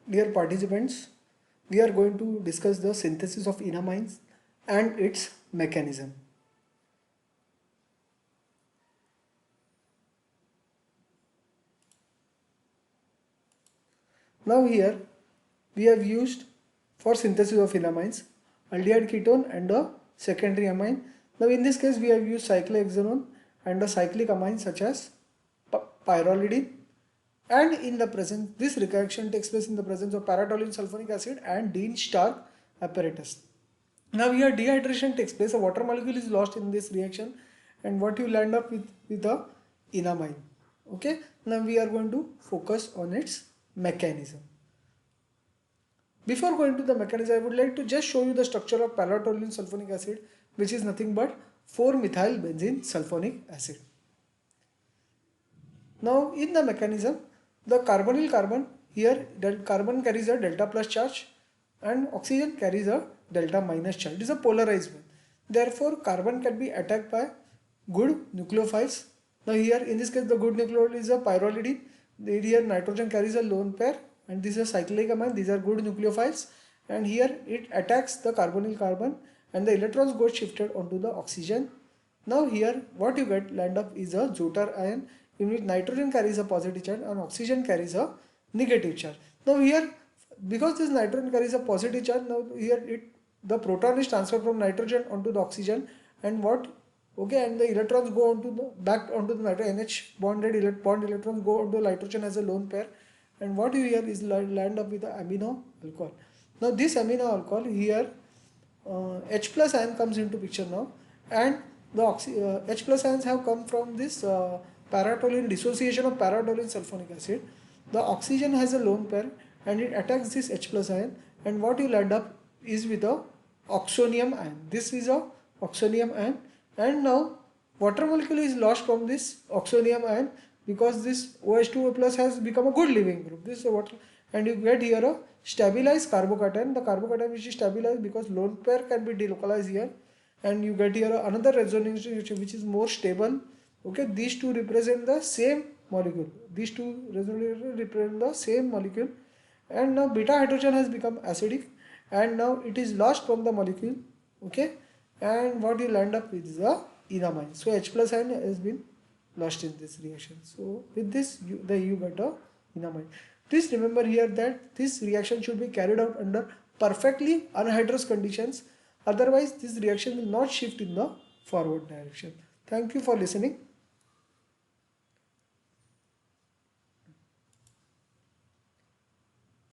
Dear participants, we are going to discuss the synthesis of enamines and its mechanism. Now here we have used for synthesis of enamines aldehyde ketone and a secondary amine. Now in this case we have used cyclohexanone and a cyclic amine such as pyrrolidine, and in the presence this reaction takes place in the presence of paratoluene sulfonic acid and Dean-Stark apparatus. Now here dehydration takes place, a water molecule is lost in this reaction, and what you land up with the enamine. Okay, now we are going to focus on its mechanism. Before going to the mechanism, I would like to just show you the structure of paratoluene sulfonic acid, which is nothing but 4-methyl benzene sulfonic acid. Now in the mechanism, the carbonyl carbon, here carbon carries a delta plus charge and oxygen carries a delta minus charge. It is a polarized one. Therefore carbon can be attacked by good nucleophiles. Now here in this case the good nucleophile is a pyrrolidine. Here nitrogen carries a lone pair and this is a cyclic amine. These are good nucleophiles, and here it attacks the carbonyl carbon and the electrons go shifted onto the oxygen. Now here what you get land up is a Zotar ion, in which nitrogen carries a positive charge and oxygen carries a negative charge. Now here, because this nitrogen carries a positive charge, now here the proton is transferred from nitrogen onto the oxygen, and and the electrons go back onto the nitrogen. NH bonded bond electrons go onto nitrogen as a lone pair, and what you here is land up with the amino alcohol. Now this amino alcohol here, H plus ion comes into picture now, and the H plus ions have come from this paratoluene dissociation of paratoluene sulfonic acid. The oxygen has a lone pair and it attacks this H plus ion, and what you land up is with a oxonium ion. This is a oxonium ion, and now water molecule is lost from this oxonium ion because this OH2O plus has become a good leaving group. This is a water, and you get here a stabilized carbocation. The carbocation which is stabilized because lone pair can be delocalized here, and you get here another resonance which is more stable. Okay, these two represent the same molecule. These two resonators represent the same molecule, and now beta hydrogen has become acidic, and now it is lost from the molecule. Okay, and what you land up with is the enamine. So H plus ion has been lost in this reaction. So with this you get a enamine. Please remember here that this reaction should be carried out under perfectly anhydrous conditions. Otherwise, this reaction will not shift in the forward direction. Thank you for listening.